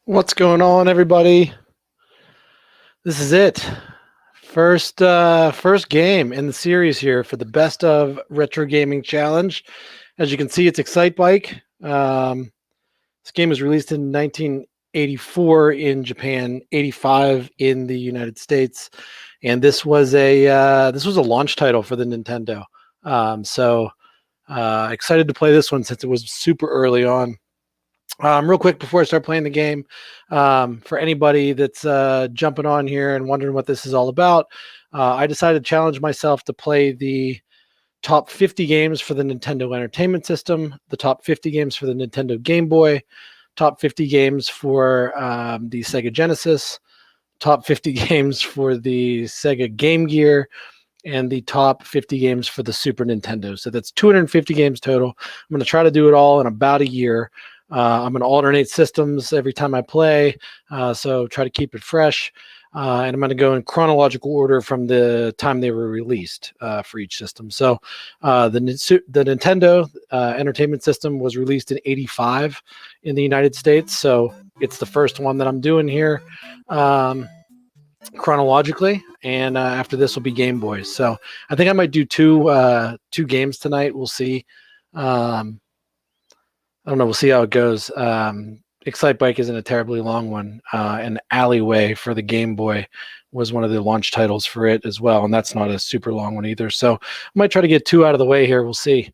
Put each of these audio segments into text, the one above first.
What's going on, everybody? This is it. First game in the series here for the Best of Retro Gaming Challenge. As you can see, it's Excitebike. This game was released in 1984 in Japan, 85 in the United States, and this was a launch title for the Nintendo. Excited to play this one since it was super early on. Real quick before I start playing the game, for anybody that's jumping on here and wondering what this is all about, I decided to challenge myself to play the top 50 games for the Nintendo Entertainment System, the top 50 games for the Nintendo Game Boy, top 50 games for the Sega Genesis, top 50 games for the Sega GameGear, and the top 50 games for the Super Nintendo. So that's 250 games total. I'm going to try to do it all in about a year. I'm going to alternate systems every time I play, so try to keep it fresh. And I'm going to go in chronological order from the time they were released for each system. So the Nintendo Entertainment System was released in '85 in the United States. So it's the first one that I'm doing here chronologically. And after this will be Game Boys. So I think I might do two games tonight. We'll see. I don't know. We'll see how it goes. Excitebike isn't a terribly long one. And Alleyway for the Game Boy was one of the launch titles for it as well. And that's not a super long one either. So I might try to get two out of the way here. We'll see.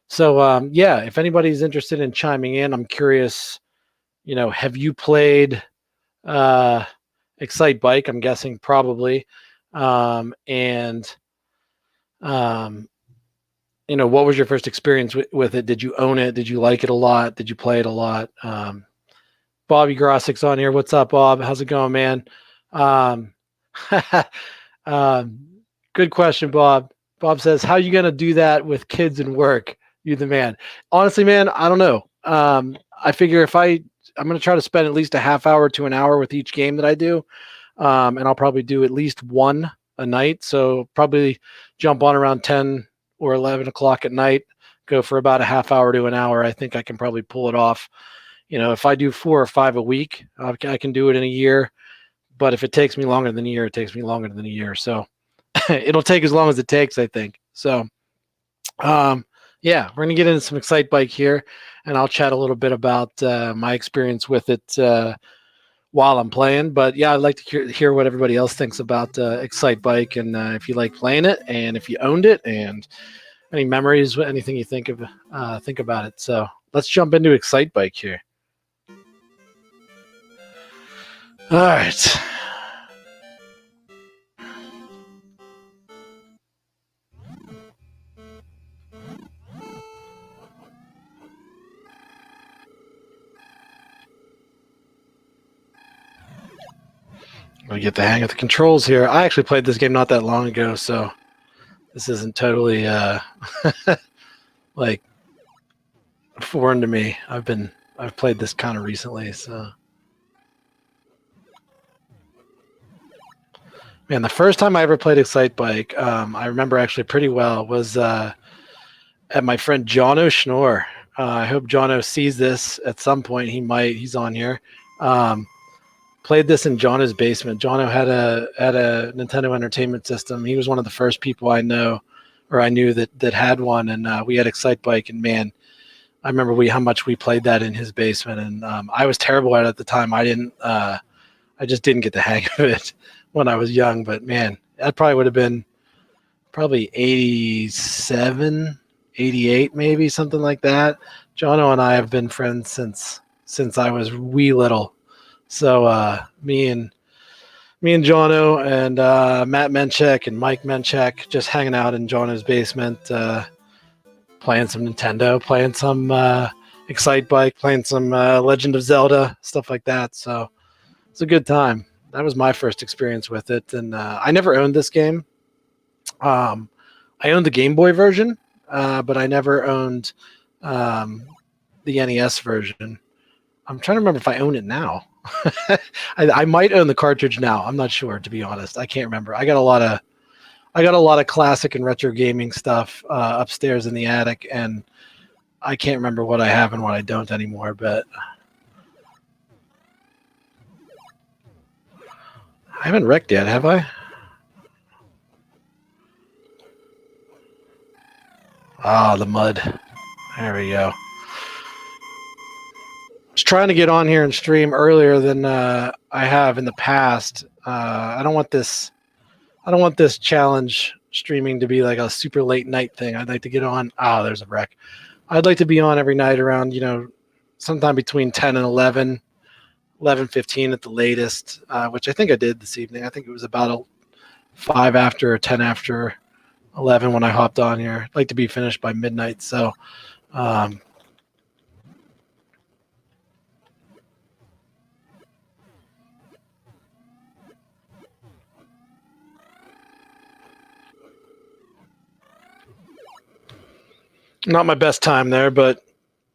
So, yeah, if anybody's interested in chiming in, I'm curious, have you played Excitebike? I'm guessing probably. What was your first experience with it? Did you own it? Did you like it a lot? Did you play it a lot? Bobby Grossik's on here. What's up, Bob? How's it going, man? Good question, Bob. Bob says, how are you going to do that with kids and work? You the man. Honestly, man, I don't know. I figure I'm going to try to spend at least a half hour to an hour with each game that I do. And I'll probably do at least one a night. So probably jump on around 10 or 11 o'clock at night, go for about a half hour to an hour. I think I can probably pull it off. If I do 4 or 5 a week, I can do it in a year. But if it takes me longer than a year, it takes me longer than a year. So it'll take as long as it takes, I think. So, yeah, we're going to get into some Excitebike here, and I'll chat a little bit about my experience with it while I'm playing. But yeah, I'd like to hear what everybody else thinks about Excitebike, and if you like playing it, and if you owned it, and any memories, anything you think about it. So let's jump into Excitebike here. All right. I'll get the hang of the controls here. I actually played this game not that long ago, so this isn't totally like foreign to me. I've played this kind of recently, so. Man, the first time I ever played Excitebike, I remember actually pretty well, was at my friend Jono Schnorr. I hope Jono sees this at some point. He might. He's on here. Played this in Jono's basement. Jono had a Nintendo Entertainment System. He was one of the first people I knew that had one, and we had Excitebike. And man, I remember how much we played that in his basement. And I was terrible at it at the time. I just didn't get the hang of it when I was young. But man, that probably would have been 87, 88, maybe something like that. Jono and I have been friends since I was wee little. So me and Jono and Matt Menchek and Mike Menchek just hanging out in Jono's basement, playing some Nintendo, playing some Excitebike, playing some Legend of Zelda, stuff like that. So it's a good time. That was my first experience with it, and I never owned this game. I owned the Game Boy version, but I never owned um, the NES version. I'm trying to remember if I own it now. I might own the cartridge now. I'm not sure, to be honest. I can't remember. I got a lot of classic and retro gaming stuff upstairs in the attic, and I can't remember what I have and what I don't anymore. But I haven't wrecked yet, have I? Ah, the mud. There we go. I was trying to get on here and stream earlier than I have in the past. I don't want this. I don't want this challenge streaming to be like a super late night thing. I'd like to get on. Ah, there's a wreck. I'd like to be on every night around, sometime between 10 and 11, 11:15 at the latest, which I think I did this evening. I think it was about a 5 after or 10 after 11 when I hopped on here. I'd like to be finished by midnight. So, um, not my best time there, but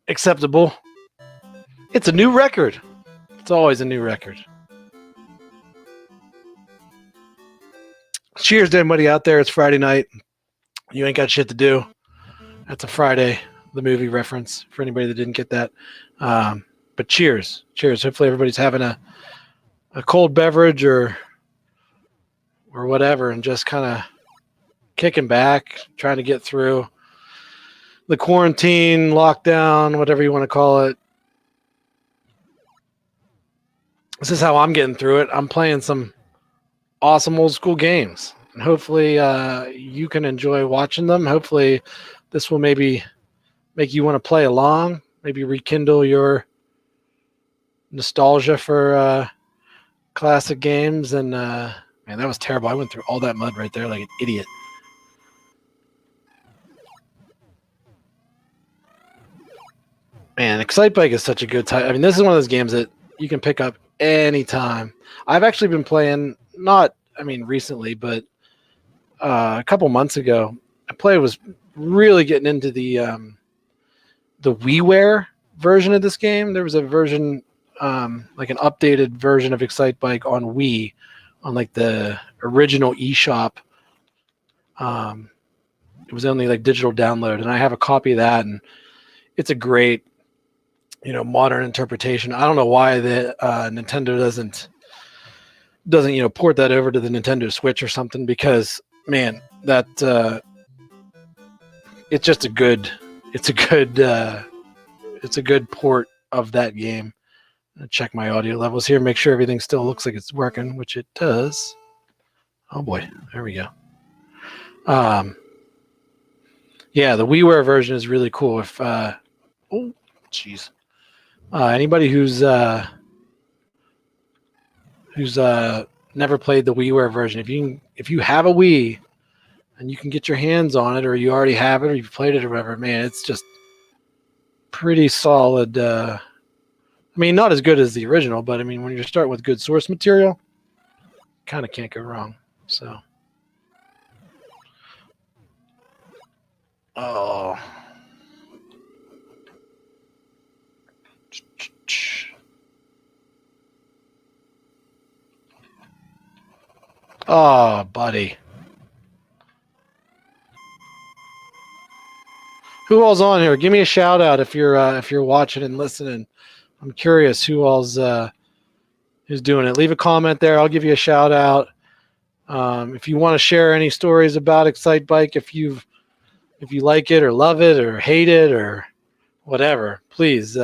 acceptable. It's a new record. It's always a new record. Cheers to everybody out there. It's Friday night. You ain't got shit to do. That's a Friday, the movie reference for anybody that didn't get that. But cheers. Cheers. Hopefully everybody's having a cold beverage or whatever and just kind of kicking back, trying to get through the quarantine, lockdown, whatever you want to call it. This is how I'm getting through it. I'm playing some awesome old school games. And hopefully you can enjoy watching them. Hopefully this will maybe make you want to play along, maybe rekindle your nostalgia for classic games. And man, that was terrible. I went through all that mud right there like an idiot. Man, Excitebike is such a good time. I mean, this is one of those games that you can pick up anytime. I've actually been playing, recently, but a couple months ago, was really getting into the WiiWare version of this game. There was a version, like an updated version of Excitebike on Wii, on like the original eShop. It was only like digital download, and I have a copy of that, and it's a great, modern interpretation. I don't know why the Nintendo doesn't port that over to the Nintendo Switch or something, because man, that it's just a good port of that game. I'll check my audio levels here, make sure everything still looks like it's working, which it does. Oh boy, there we go. Yeah, the WiiWare version is really cool. If anybody who's never played the WiiWare version, if you have a Wii and you can get your hands on it, or you already have it, or you've played it or whatever, man, it's just pretty solid. Not as good as the original, but when you're starting with good source material, kind of can't go wrong. So, oh. Oh, buddy. Who all's on here? Give me a shout out if you're watching and listening. I'm curious who all's who's doing it. Leave a comment there. I'll give you a shout out. If you want to share any stories about Excitebike, if you like it or love it or hate it or whatever, please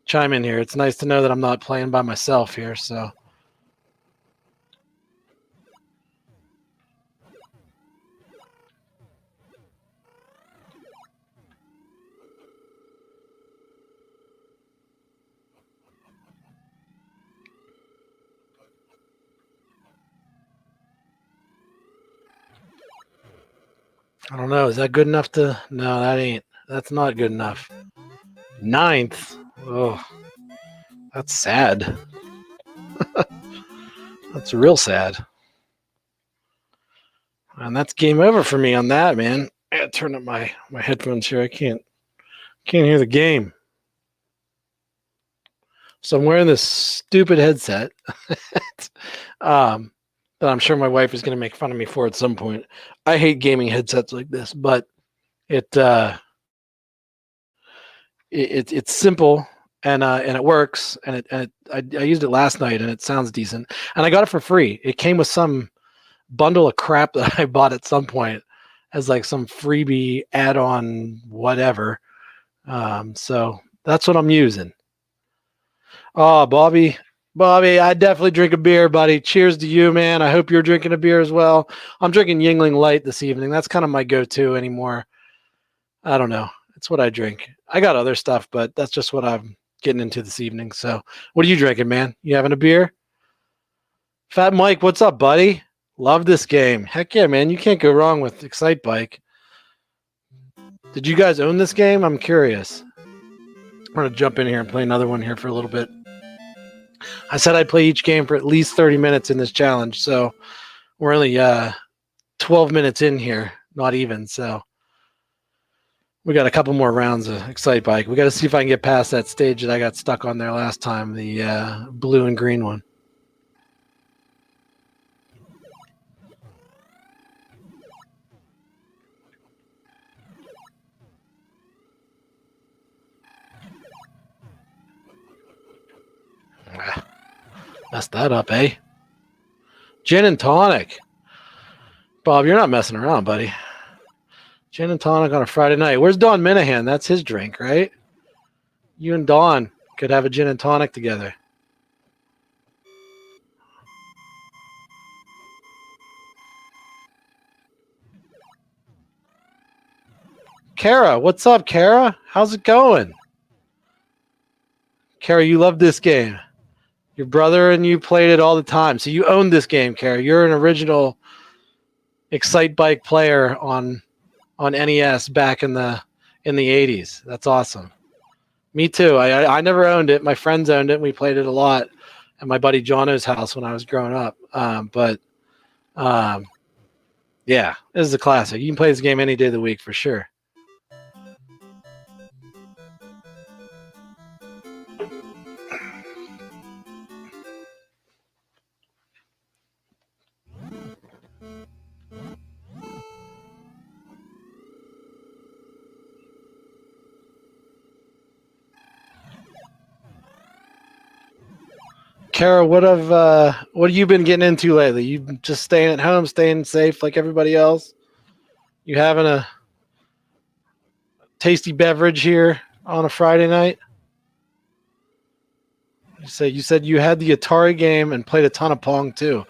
chime in here. It's nice to know that I'm not playing by myself here. So. I don't know. Is that good enough to? No, that ain't. That's not good enough. 9th. Oh, that's sad. That's real sad. And that's game over for me on that, man. I gotta turn up my headphones here. I can't hear the game. So I'm wearing this stupid headset that I'm sure my wife is gonna make fun of me for at some point. I hate gaming headsets like this, but it it's simple and it works I used it last night and it sounds decent and I got it for free. It came with some bundle of crap that I bought at some point as like some freebie add-on whatever. So that's what I'm using. Oh, Bobby, I definitely drink a beer, buddy. Cheers to you, man. I hope you're drinking a beer as well. I'm drinking Yingling Light this evening. That's kind of my go-to anymore. I don't know. It's what I drink. I got other stuff, but that's just what I'm getting into this evening. So, what are you drinking, man? You having a beer? Fat Mike, what's up, buddy? Love this game. Heck yeah, man. You can't go wrong with Excitebike. Did you guys own this game? I'm curious. I'm going to jump in here and play another one here for a little bit. I said I'd play each game for at least 30 minutes in this challenge. So, we're only 12 minutes in here. Not even. So, we got a couple more rounds of Excitebike. We got to see if I can get past that stage that I got stuck on there last time, the blue and green one. Messed that up, eh? Gin and tonic. Bob, you're not messing around, buddy. Gin and tonic on a Friday night. Where's Don Minahan? That's his drink, right? You and Don could have a gin and tonic together. Kara, what's up, Kara? How's it going? Kara, you love this game. Your brother and you played it all the time. So you own this game, Kara. You're an original Excitebike player on NES back in the 80s. That's awesome. Me too. I never owned it. My friends owned it. And we played it a lot at my buddy Jono's house when I was growing up. Yeah, this is a classic. You can play this game any day of the week for sure. Kara, what have you been getting into lately? You just staying at home, staying safe like everybody else? You having a tasty beverage here on a Friday night? You said you had the Atari game and played a ton of Pong too.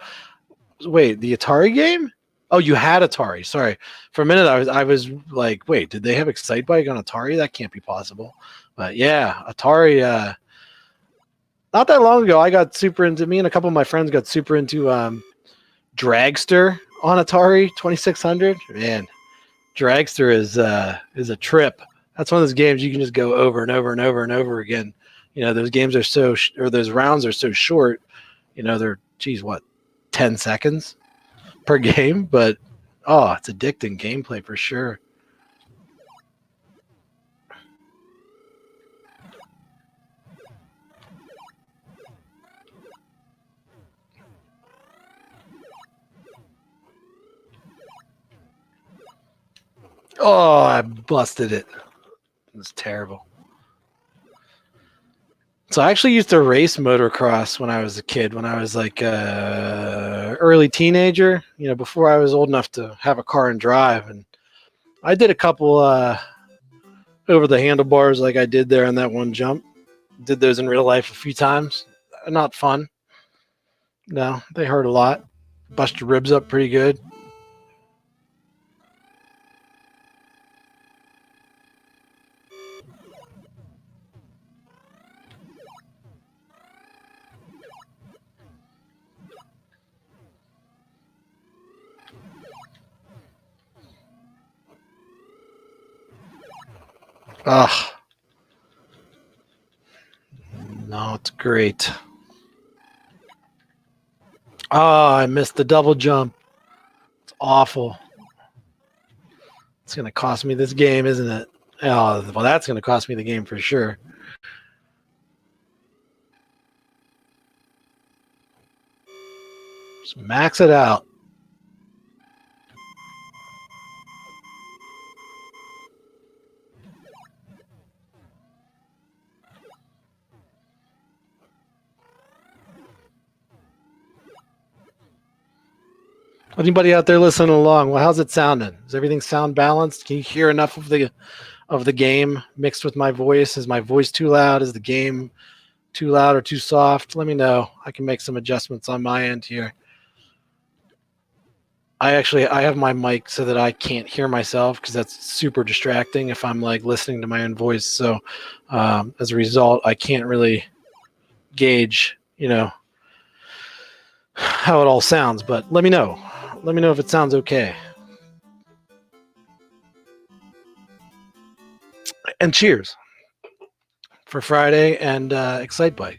Wait, the Atari game? Oh, you had Atari. Sorry. For a minute I was like, wait, did they have Excitebike on Atari? That can't be possible. But yeah, Atari not that long ago I got super into me and a couple of my friends got super into Dragster on Atari 2600. Man, Dragster is a trip. That's one of those games you can just go over and over and over and over again. You know, those games are or those rounds are so short. You know, they're 10 seconds per game, but oh, it's addicting gameplay for sure. Oh, I busted it. It was terrible. So I actually used to race motocross when I was a kid, when I was like early teenager, you know, before I was old enough to have a car and drive. And I did a couple over the handlebars like I did there on that one jump. Did those in real life a few times. Not fun. No, they hurt a lot. Bust your ribs up pretty good. Ugh. Not great. Oh, I missed the double jump. It's awful. It's going to cost me this game, isn't it? Oh, well, that's going to cost me the game for sure. Just max it out. Anybody out there listening along? Well, how's it sounding? Does everything sound balanced? Can you hear enough of the game mixed with my voice? Is my voice too loud? Is the game too loud or too soft? Let me know. I can make some adjustments on my end here. I have my mic so that I can't hear myself because that's super distracting if I'm like listening to my own voice. So as a result, I can't really gauge, how it all sounds. But let me know. Let me know if it sounds okay. And cheers for Friday and Excitebike.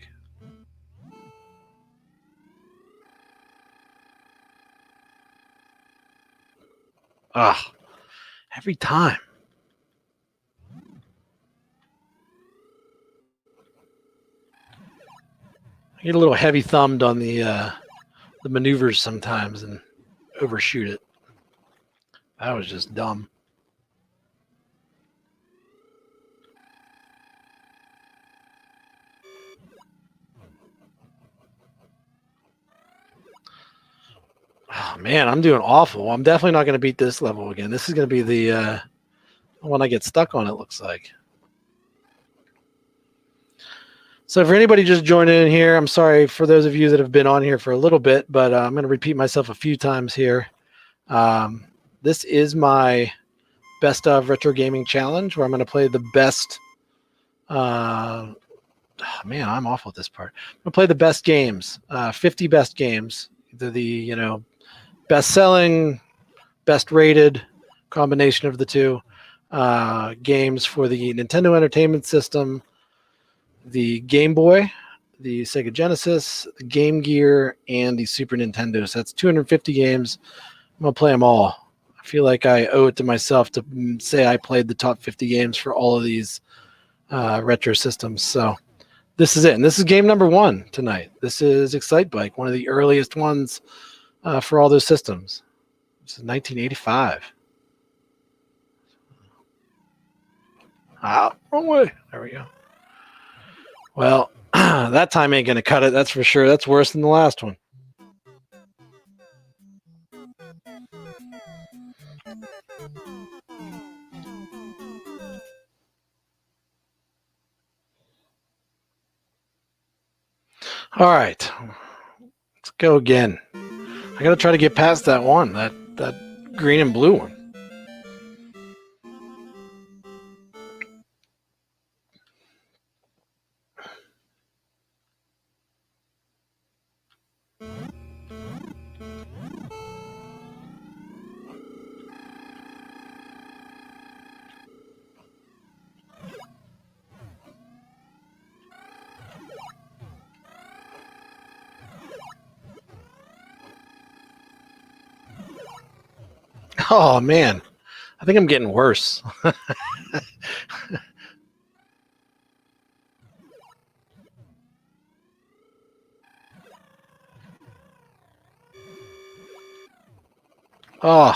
Ah, every time. I get a little heavy thumbed on the maneuvers sometimes and overshoot it. That was just dumb. Oh man, I'm doing awful. I'm definitely not going to beat this level again. This is going to be the one I get stuck on, it looks like. So for anybody just joining in here, I'm sorry for those of you that have been on here for a little bit, but I'm going to repeat myself a few times here. This is my Best of Retro Gaming Challenge where I'm going to play the best. Man, I'm awful at this part. I'm going to play the best games, 50 best games. The best selling, best rated combination of the two games for the Nintendo Entertainment System, the Game Boy, the Sega Genesis, the GameGear, and the Super Nintendo. So that's 250 games. I'm going to play them all. I feel like I owe it to myself to say I played the top 50 games for all of these retro systems. So this is it. And this is game number 1 tonight. This is Excitebike, one of the earliest ones for all those systems. This is 1985. Wrong way. There we go. Well, that time ain't going to cut it. That's for sure. That's worse than the last one. All right. Let's go again. I got to try to get past that one, that green and blue one. Oh, man. I think I'm getting worse. Oh,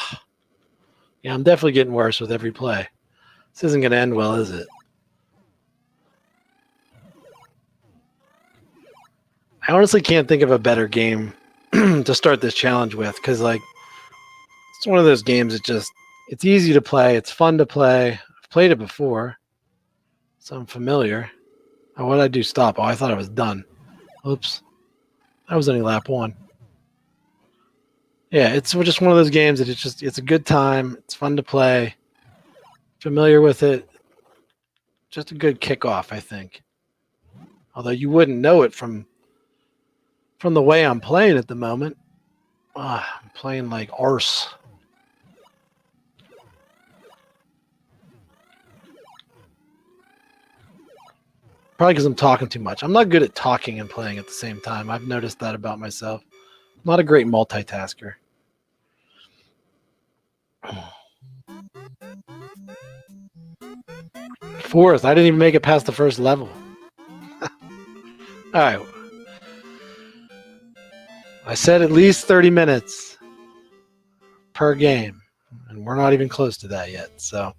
yeah, I'm definitely getting worse with every play. This isn't going to end well, is it? I honestly can't think of a better game to start this challenge with because, like, it's one of those games it's easy to play. It's fun to play. I've played it before, so I'm familiar. Oh, what did I do? Stop. Oh, I thought I was done. Oops. That was only lap 1. Yeah, it's just one of those games that it's a good time. It's fun to play. Familiar with it. Just a good kickoff, I think. Although you wouldn't know it from the way I'm playing at the moment. I'm playing like arse. Probably because I'm talking too much. I'm not good at talking and playing at the same time. I've noticed that about myself. I'm not a great multitasker. 4th. I didn't even make it past the first level. All right. I said at least 30 minutes per game, and we're not even close to that yet. So.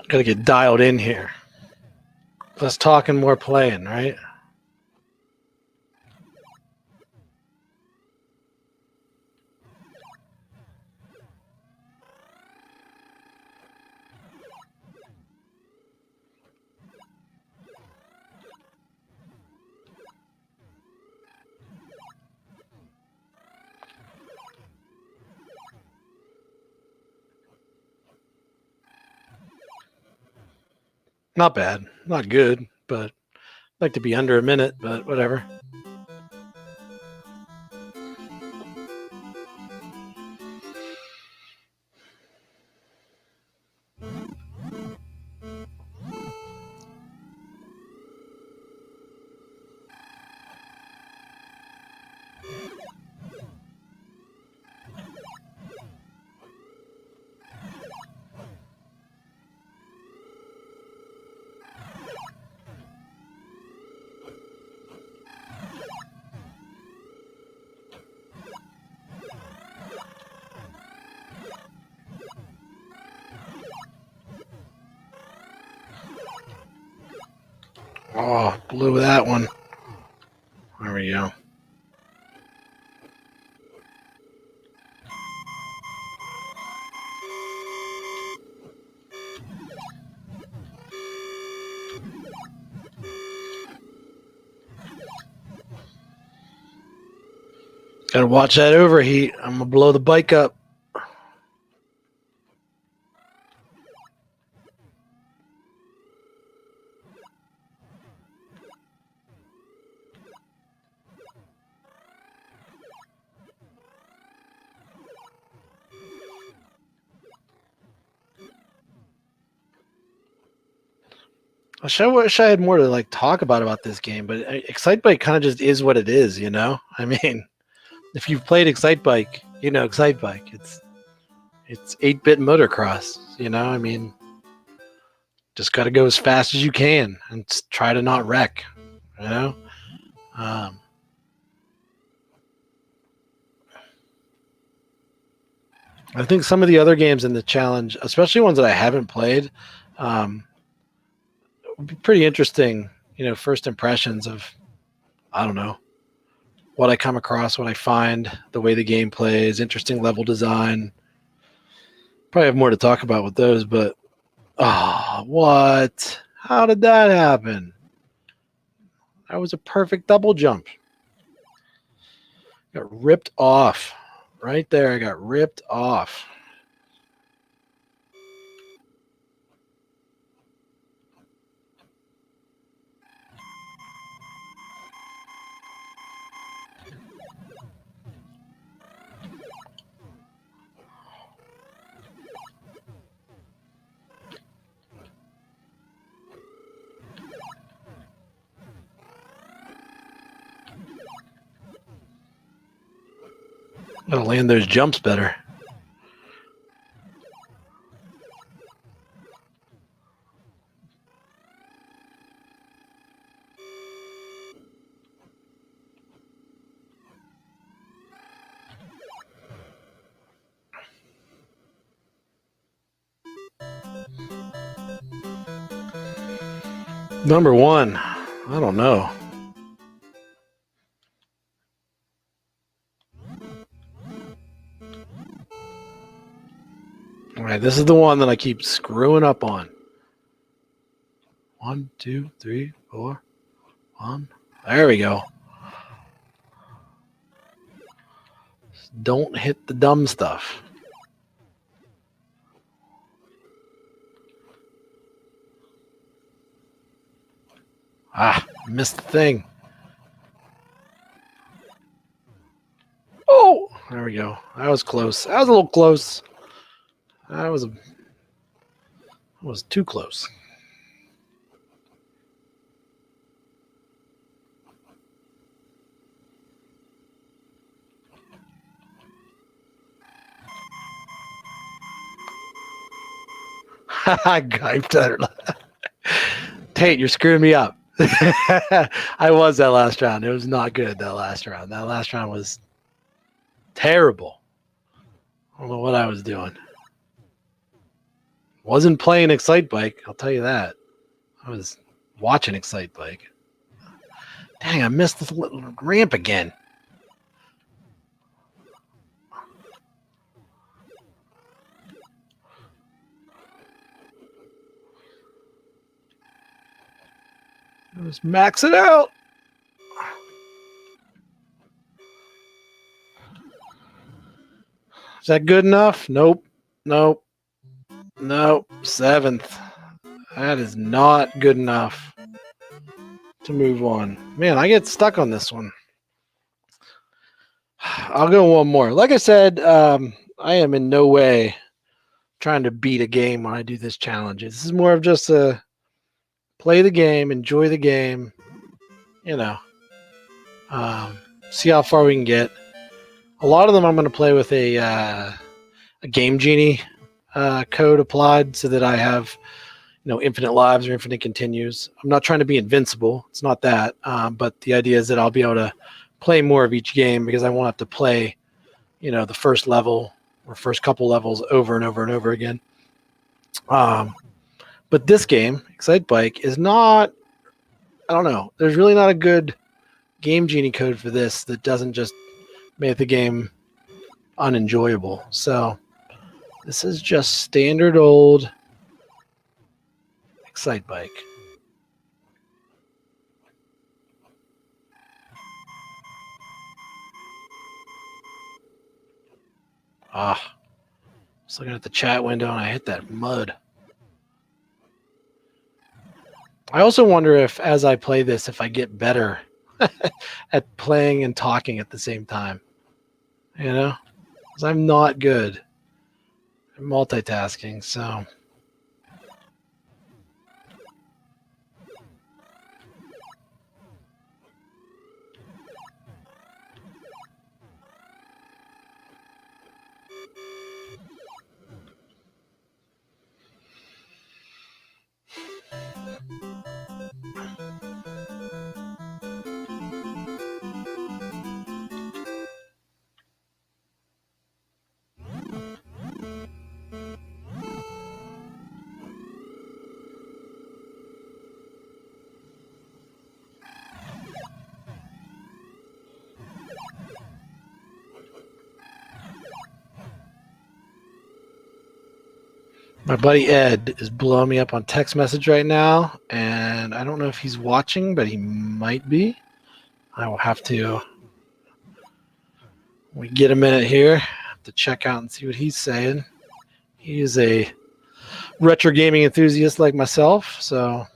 Gotta get dialed in here. Less talking, more playing, right? Not bad. Not good, but I'd like to be under a minute, but whatever. Oh, blew that one. There we go. Gotta watch that overheat. I'm gonna blow the bike up. I wish I had more to like talk about this game, but Excitebike kind of just is what it is, you know. I mean, if you've played Excitebike, you know Excitebike. It's 8-bit motocross, you know. I mean, just got to go as fast as you can and try to not wreck, you know. I think some of the other games in the challenge, especially ones that I haven't played, would be pretty interesting. You know, first impressions of, I don't know, what I come across, what I find, the way the game plays, interesting level design. Probably have more to talk about with those, but what? How did that happen? That was a perfect double jump. Got ripped off. Right there, I got ripped off. Gotta land those jumps better. Number one, I don't know. All right, this is the one that I keep screwing up on. 1, 2, 3, 4, 1. There we go. Don't hit the dumb stuff. Ah, missed the thing. Oh, there we go. That was close. That was a little close. That was too close. Tate, you're screwing me up. I was that last round. It was not good that last round. That last round was terrible. I don't know what I was doing. Wasn't playing Excitebike, I'll tell you that. I was watching Excitebike. Dang, I missed the little ramp again. Let's max it out. Is that good enough? Nope. Nope. Nope. 7th. That is not good enough to move on. Man, I get stuck on this one. I'll go one more. Like I said, I am in no way trying to beat a game when I do this challenge. This is more of just a play the game, enjoy the game, see how far we can get. A lot of them I'm going to play with a Game Genie code applied so that I have infinite lives or infinite continues. I'm not trying to be invincible. It's not that. But the idea is that I'll be able to play more of each game because I won't have to play, the first level or first couple levels over and over and over again. But this game, Excitebike, is not, I don't know. There's really not a good Game Genie code for this that doesn't just make the game unenjoyable. So this is just standard old Excitebike. I was looking at the chat window and I hit that mud. I also wonder if, as I play this, if I get better at playing and talking at the same time. Because I'm not good at multitasking, so... My buddy Ed is blowing me up on text message right now, and I don't know if he's watching, but he might be. I will have to, when we get a minute here, have to check out and see what he's saying. He is a retro gaming enthusiast like myself, so...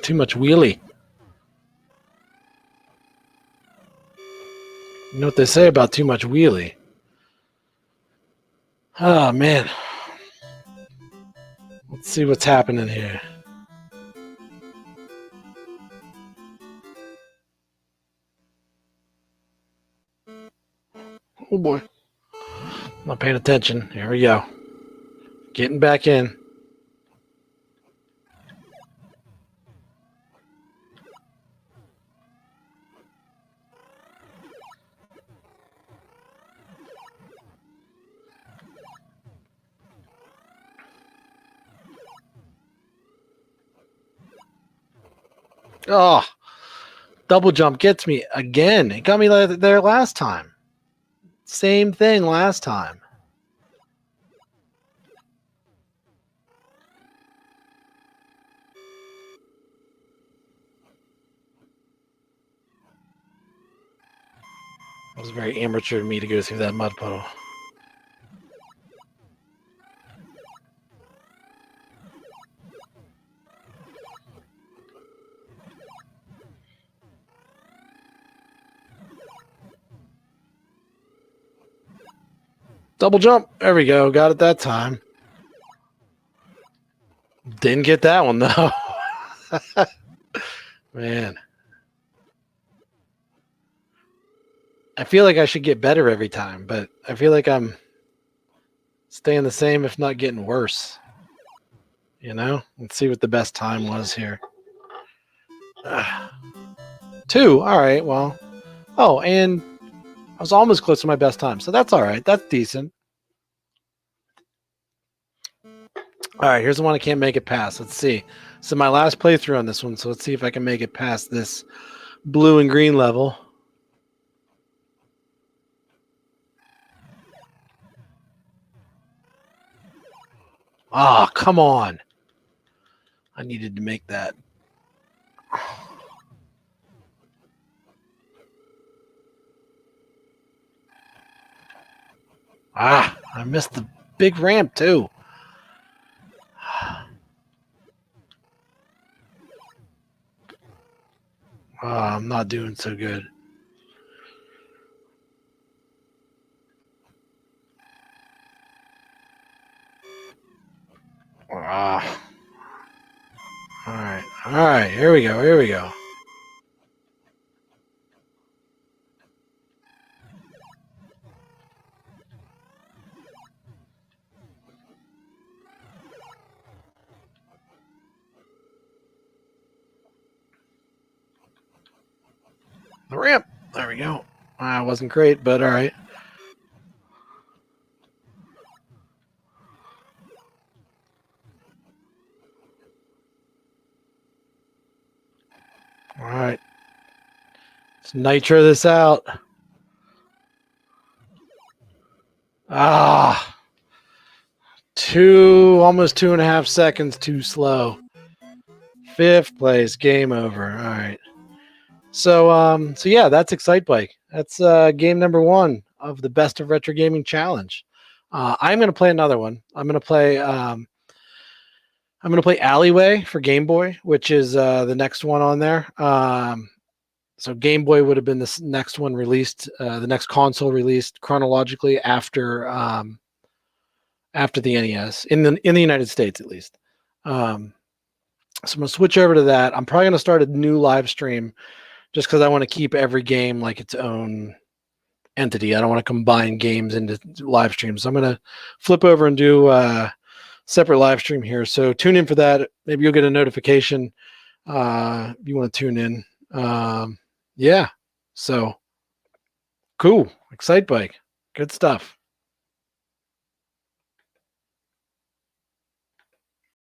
too much wheelie. You know what they say about too much wheelie? Oh, man. Let's see what's happening here. Oh, boy. I'm not paying attention. Here we go. Getting back in. Oh, double jump gets me again. It got me there last time. Same thing last time. It was very amateur of me to go through that mud puddle. Double jump. There we go. Got it that time. Didn't get that one, though. Man. I feel like I should get better every time, but I feel like I'm staying the same, if not getting worse. You know? Let's see what the best time was here. 2. All right. Well. Oh, and I was almost close to my best time, so that's all right. That's decent. All right, here's the one I can't make it past. Let's see. So my last playthrough on this one, so let's see if I can make it past this blue and green level. Ah, oh, come on. I needed to make that. Ah, I missed the big ramp too. Oh, I'm not doing so good. Ah. All right, here we go. The ramp. There we go. It wasn't great, but all right. All right. Let's nitro this out. Ah. Almost 2.5 seconds too slow. 5th place, game over. All right. So yeah, that's Excitebike. That's game number 1 of the Best of Retro Gaming Challenge. I'm going to play another one. I'm going to play Alleyway for Game Boy, which is the next one on there. So Game Boy would have been the next one released, the next console released chronologically after the NES in the United States, at least. So I'm gonna switch over to that. I'm probably gonna start a new live stream just because I want to keep every game like its own entity. I don't want to combine games into live streams. So I'm gonna flip over and do separate live stream here. So tune in for that. Maybe you'll get a notification if you want to tune in. Yeah. So cool. Excitebike. Good stuff.